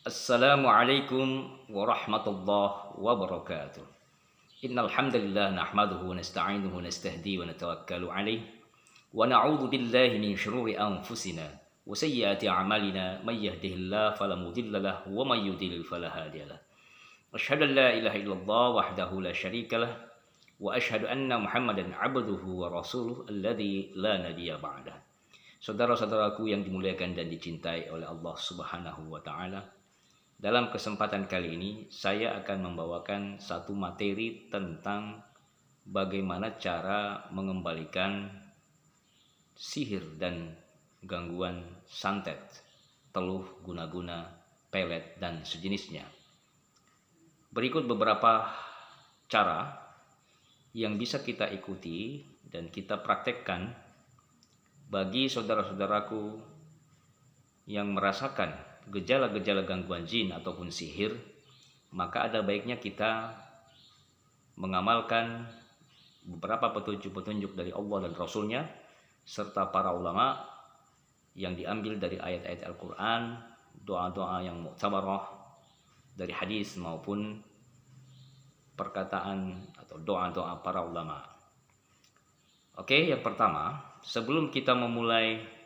Assalamualaikum warahmatullahi wabarakatuh. Innal hamdalillah nahmaduhu wa nasta'inuhu wa nastahdi wa natawakkalu alaih wa na'udzu billahi min syururi anfusina wa sayyiati a'malina may yahdihillahu fala mudilla lahu wa may yudlil fala hadiya lahu. Asyhadu an la ilaha illallah wahdahu la syarika lah wa asyhadu anna Muhammadan 'abduhu wa rasuluhu alladzi la nabiyya ba'dah. Saudara-saudaraku yang dimuliakan dan dicintai oleh Allah Subhanahu wa taala, dalam kesempatan kali ini saya akan membawakan satu materi tentang bagaimana cara mengembalikan sihir dan gangguan santet, teluh, guna-guna, pelet, dan sejenisnya. Berikut beberapa cara yang bisa kita ikuti dan kita praktekkan bagi saudara-saudaraku yang merasakan gejala-gejala gangguan jin ataupun sihir. Maka ada baiknya kita mengamalkan beberapa petunjuk-petunjuk dari Allah dan Rasulnya serta para ulama yang diambil dari ayat-ayat Al-Quran, doa-doa yang mu'tabarah dari hadis maupun perkataan atau doa-doa para ulama. Oke, yang pertama, sebelum kita memulai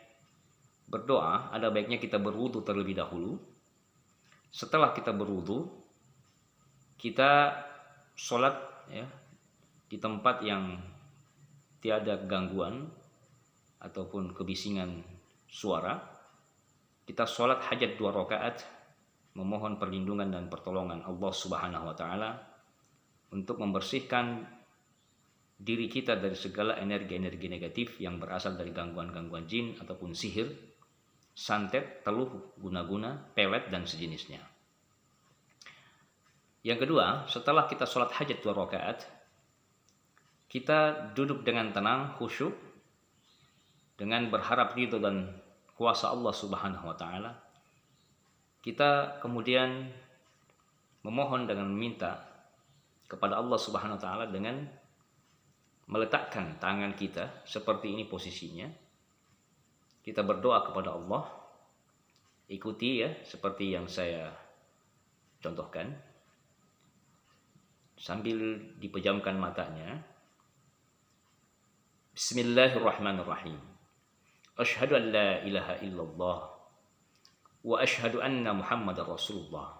berdoa, ada baiknya kita berwudu terlebih dahulu. Setelah kita berwudu, kita sholat di tempat yang tiada gangguan ataupun kebisingan suara. Kita sholat hajat 2 rakaat, memohon perlindungan dan pertolongan Allah Subhanahu wa taala untuk membersihkan diri kita dari segala energi-energi negatif yang berasal dari gangguan-gangguan jin ataupun sihir, santet, teluh, guna-guna, pelet, dan sejenisnya. Yang kedua, setelah kita sholat hajat 2 rakaat, kita duduk dengan tenang, khusyuk, dengan berharap ridho dan kuasa Allah Subhanahu wa taala. Kita kemudian memohon dengan meminta kepada Allah Subhanahu wa taala dengan meletakkan tangan kita seperti ini posisinya. Kita berdoa kepada Allah. Ikuti seperti yang saya contohkan. Sambil dipejamkan matanya. Bismillahirrahmanirrahim. Asyhadu an la ilaha illallah wa asyhadu anna Muhammadar Rasulullah.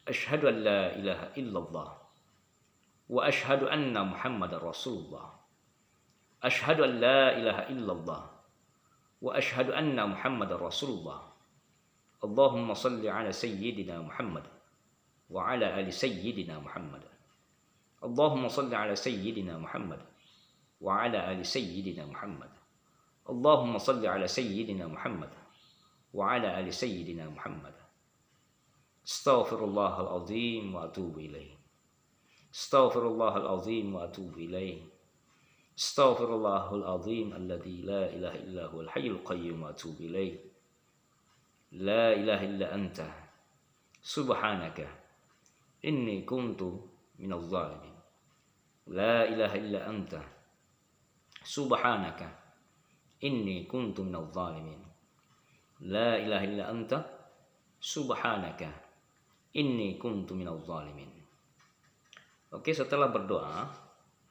Asyhadu an la ilaha illallah wa asyhadu anna Muhammadar Rasulullah. Asyhadu an la ilaha illallah wa asyhadu anna Muhammadar Rasulullah. Allahumma salli ala sayyidina Muhammad wa ala ali sayyidina Muhammad. Allahumma salli ala sayyidina Muhammad wa ala ali sayyidina Muhammad. Allahumma salli ala sayyidina Muhammad wa ala ali sayyidina Muhammad. Astaghfirullahal azim wa atubu ilaih. Astaghfirullahal azim wa atubu ilaih. Astaghfirullahal azim alladzi la ilaha illa huwal hayyul qayyum wa atubu ilaih. La ilaha illa anta subhanaka inni kuntu minadh dhalimin. La ilaha illa anta subhanaka inni kuntu minadh dhalimin. La ilaha illa anta subhanaka inni kuntu minadh dhalimin. Oke, setelah berdoa,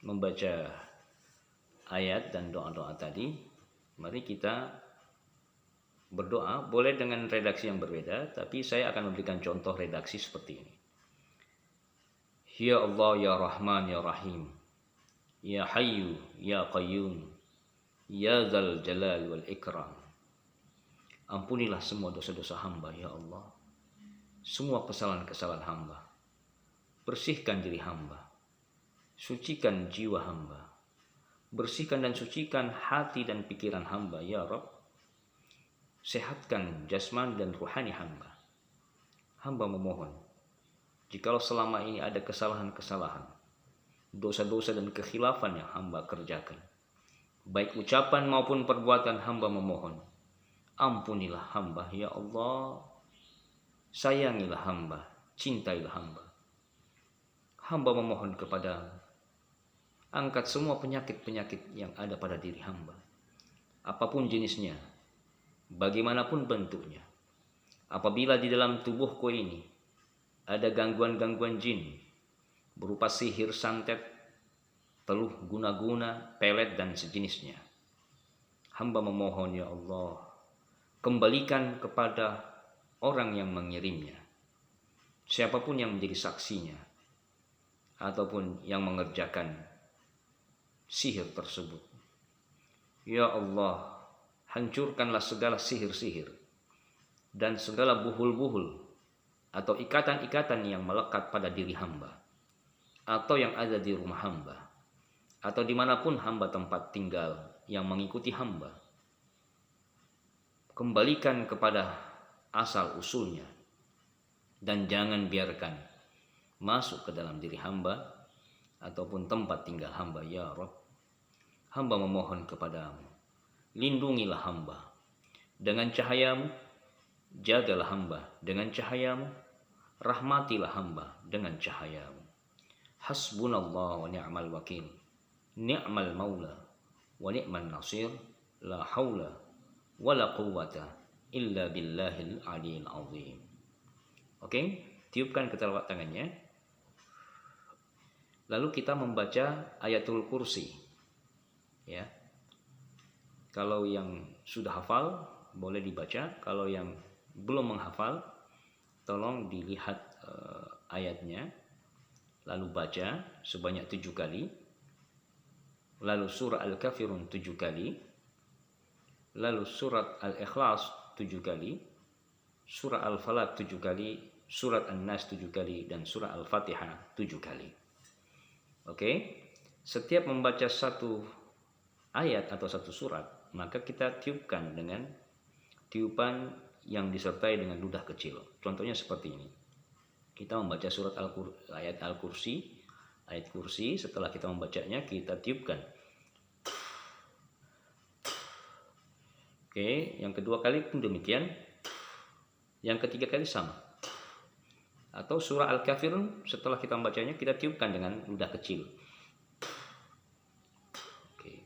membaca ayat dan doa-doa tadi, mari kita berdoa. Boleh dengan redaksi yang berbeda, tapi saya akan memberikan contoh redaksi seperti ini. Ya Allah, ya Rahman, ya Rahim, ya Hayyu, ya Qayyum, ya Dzal Jalal wal Ikram. Ampunilah semua dosa-dosa hamba, ya Allah. Semua kesalahan-kesalahan hamba. Bersihkan diri hamba. Sucikan jiwa hamba. Bersihkan dan sucikan hati dan pikiran hamba, ya Rabb. Sehatkan jasmani dan ruhani hamba. Hamba memohon, jikalau selama ini ada kesalahan-kesalahan, dosa-dosa dan kekhilafan yang hamba kerjakan, baik ucapan maupun perbuatan, hamba memohon, ampunilah hamba, ya Allah. Sayangilah hamba, cintailah hamba. Hamba memohon kepada angkat semua penyakit-penyakit yang ada pada diri hamba, apapun jenisnya, bagaimanapun bentuknya. Apabila di dalam tubuhku ini ada gangguan-gangguan jin berupa sihir, santet, teluh guna-guna, pelet dan sejenisnya, hamba memohon ya Allah, kembalikan kepada orang yang mengirimnya, siapapun yang menjadi saksinya ataupun yang mengerjakan sihir tersebut. Ya Allah, hancurkanlah segala sihir-sihir dan segala buhul-buhul atau ikatan-ikatan yang melekat pada diri hamba atau yang ada di rumah hamba atau dimanapun hamba tempat tinggal yang mengikuti hamba. Kembalikan kepada asal usulnya dan jangan biarkan masuk ke dalam diri hamba ataupun tempat tinggal hamba. Ya Rabb, hamba memohon kepadamu, lindungilah hamba dengan cahayamu, jagalah hamba dengan cahayamu, rahmatilah hamba dengan cahayamu. Hasbunallah wa ni'mal wakil, ni'mal maula wa ni'mal nasir, la haula wa la quwwata illa billahil aliyil azim. Oke, tiupkan ke telapak tangannya. Lalu kita membaca ayatul kursi. Ya. Kalau yang sudah hafal boleh dibaca, kalau yang belum menghafal tolong dilihat ayatnya, lalu baca sebanyak 7 kali, lalu surah Al-Kafirun 7 kali, lalu surat Al-Ikhlas 7 kali, surah Al-Falaq 7 kali, surat An-Nas 7 kali, dan surah Al-Fatihah 7 kali. Oke, setiap membaca satu ayat atau satu surat, maka kita tiupkan dengan tiupan yang disertai dengan ludah kecil. Contohnya seperti ini. Kita membaca surat ayat Al-Kursi, ayat kursi, setelah kita membacanya kita tiupkan. Oke, yang kedua kali pun demikian. Yang ketiga kali sama. Atau surah Al-Kafirun setelah kita membacanya kita tiupkan dengan ludah kecil. Oke.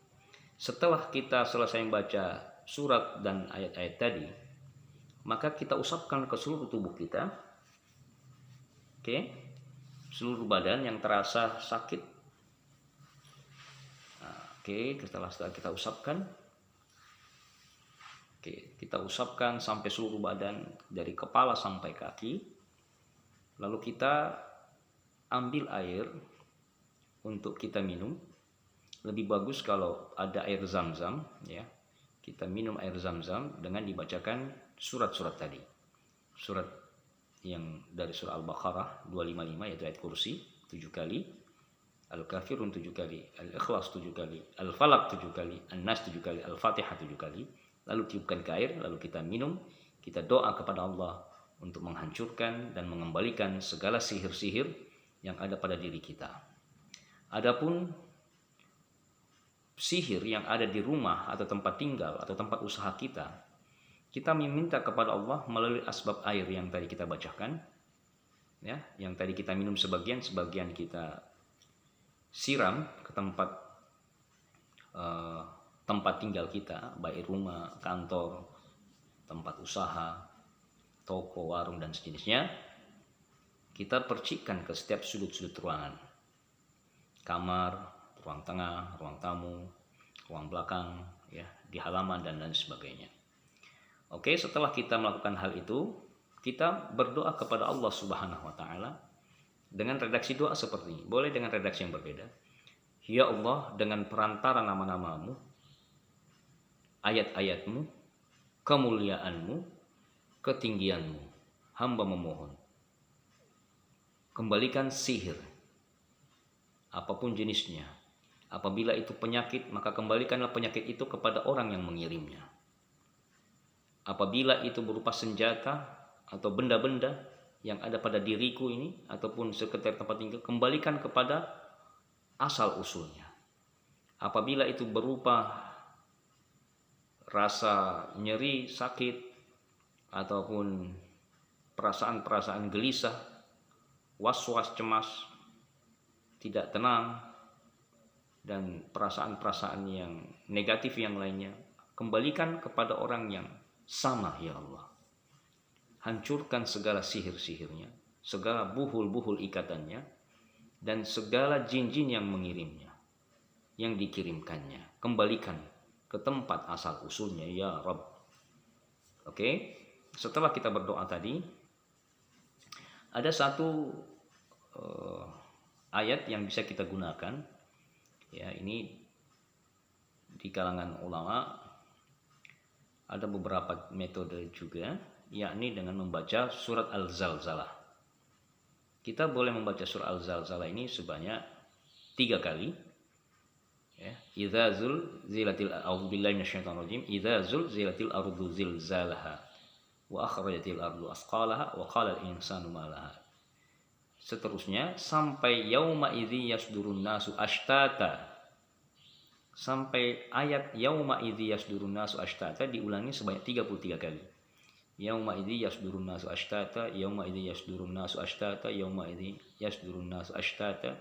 Setelah kita selesai membaca surat dan ayat-ayat tadi, maka kita usapkan ke seluruh tubuh kita. Oke. Seluruh badan yang terasa sakit. Oke, setelah kita usapkan. Oke, kita usapkan sampai seluruh badan dari kepala sampai kaki. Lalu kita ambil air untuk kita minum. Lebih bagus kalau ada air zam-zam, ya. Kita minum air zam-zam dengan dibacakan surat-surat tadi. Surat yang dari surah Al-Baqarah 255 yaitu ayat kursi 7 kali, Al-Kafirun 7 kali, Al-Ikhlas 7 kali, Al-Falaq 7 kali, An-Nas 7 kali, Al-Fatihah 7 kali. Lalu tiupkan ke air, lalu kita minum, kita doa kepada Allah untuk menghancurkan dan mengembalikan segala sihir-sihir yang ada pada diri kita. Adapun sihir yang ada di rumah atau tempat tinggal atau tempat usaha kita meminta kepada Allah melalui asbab air yang tadi kita bacakan, ya, yang tadi kita minum sebagian kita siram ke tempat tinggal kita, baik rumah, kantor, tempat usaha, toko, warung, dan sejenisnya. Kita percikkan ke setiap sudut-sudut ruangan, kamar, ruang tengah, ruang tamu, ruang belakang, ya, di halaman dan lain sebagainya. Oke, setelah kita melakukan hal itu, kita berdoa kepada Allah Subhanahu wa taala dengan redaksi doa seperti ini. Boleh dengan redaksi yang berbeda. Ya Allah, dengan perantara nama-namamu, ayat-ayatmu, kemuliaanmu, ketinggianmu, hamba memohon, kembalikan sihir apapun jenisnya. Apabila itu penyakit, maka kembalikanlah penyakit itu kepada orang yang mengirimnya. Apabila itu berupa senjata atau benda-benda yang ada pada diriku ini ataupun sekitar tempat tinggal, kembalikan kepada asal usulnya. Apabila itu berupa rasa nyeri, sakit, ataupun perasaan-perasaan gelisah, was-was, cemas, tidak tenang, dan perasaan-perasaan yang negatif yang lainnya, kembalikan kepada orang yang sama, ya Allah. hancurkan segala sihir-sihirnya, segala buhul-buhul ikatannya, dan segala jin-jin yang mengirimnya, yang dikirimkannya. Kembalikan ke tempat asal usulnya ya Rabb. Oke, setelah kita berdoa tadi, ada satu ayat yang bisa kita gunakan. Ya, ini di kalangan ulama ada beberapa metode juga, yakni dengan membaca surat Al-Zalzalah. Kita boleh membaca surat Al-Zalzalah ini sebanyak 3 kali. Ya, idza zulzilatil a'udzubillahi minasyaitonir rajim, idza zulzilatil ardu zilzalaha wa akhrajatil ardu asqalaha wa qala al-insanu ma laha. Seterusnya sampai yauma idzi yasdurun nasu ashtata. Sampai ayat yauma idzi yasdurun nasu ashtata diulangi sebanyak 33 kali. Yauma idzi yasdurun nasu ashtata, yauma idzi yasdurun nasu ashtata, yauma idzi yasdurun nasu ashtata,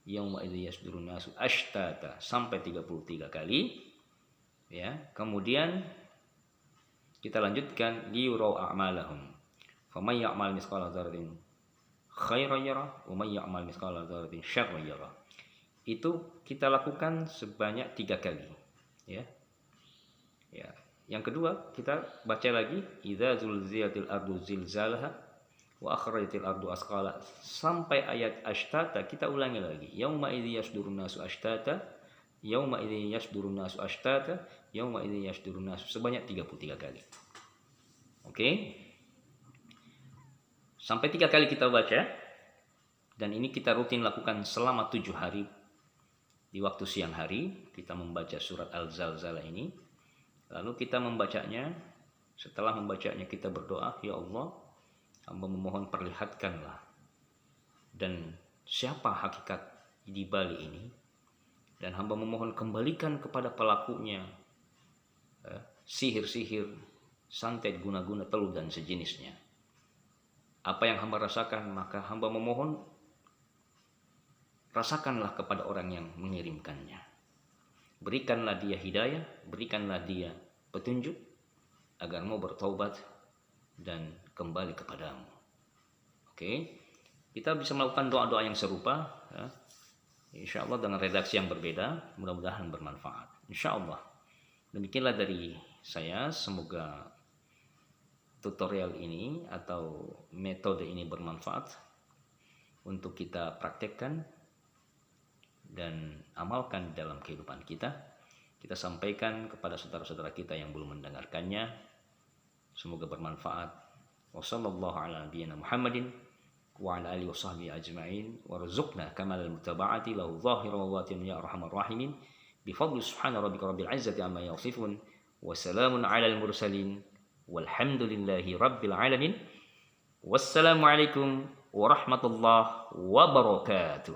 yauma idzi yasdurun nasu ashtata, sampai 33 kali. Ya, kemudian kita lanjutkan liyurau a'malahum. Faman ya'mal mithqala dzarratin khairan yarah wa man ya'mal mithqala dzarratin syarran yarah. Itu kita lakukan sebanyak 3 kali. Ya. Ya. Yang kedua, kita baca lagi idza zulzilatil ardu zilzalaha wa akhrajatil ardu asqala, sampai ayat ashtata kita ulangi lagi. Yauma idzi yasdurun nasu ashtata, yauma idzi yasdurun nasu ashtata, yauma idzi yasdurun nasu, sebanyak 33 kali. Oke. Sampai 3 kali kita baca, dan ini kita rutin lakukan selama 7 hari. Di waktu siang hari kita membaca surat Al-Zalzalah ini. Lalu kita membacanya. Setelah membacanya kita berdoa, ya Allah, hamba memohon perlihatkanlah dan siapa hakikat di balik ini, dan hamba memohon kembalikan kepada pelakunya sihir-sihir, santet, guna-guna, teluh dan sejenisnya. Apa yang hamba rasakan, maka hamba memohon rasakanlah kepada orang yang mengirimkannya. Berikanlah dia hidayah, berikanlah dia petunjuk agar mau bertaubat dan kembali kepadamu. Oke, kita bisa melakukan doa-doa yang serupa, ya. Insya Allah dengan redaksi yang berbeda, mudah-mudahan bermanfaat. Insya Allah. Demikianlah dari saya, semoga tutorial ini atau metode ini bermanfaat untuk kita praktekkan dan amalkan dalam kehidupan kita. Kita sampaikan kepada saudara-saudara kita yang belum mendengarkannya. Semoga bermanfaat. Wassallallahu ala nabiyyina Muhammadin wa ala alihi washabbihi ajma'in warzuqna kamalal mutaba'ati lahu zahiran wa batinan ya arhamar rahimin bi fadli subhana rabbika rabbil izzati amma yasifun wa salamun alal mursalin walhamdulillahi rabbil alamin. Wassalamu alaikum warahmatullahi wabarakatuh.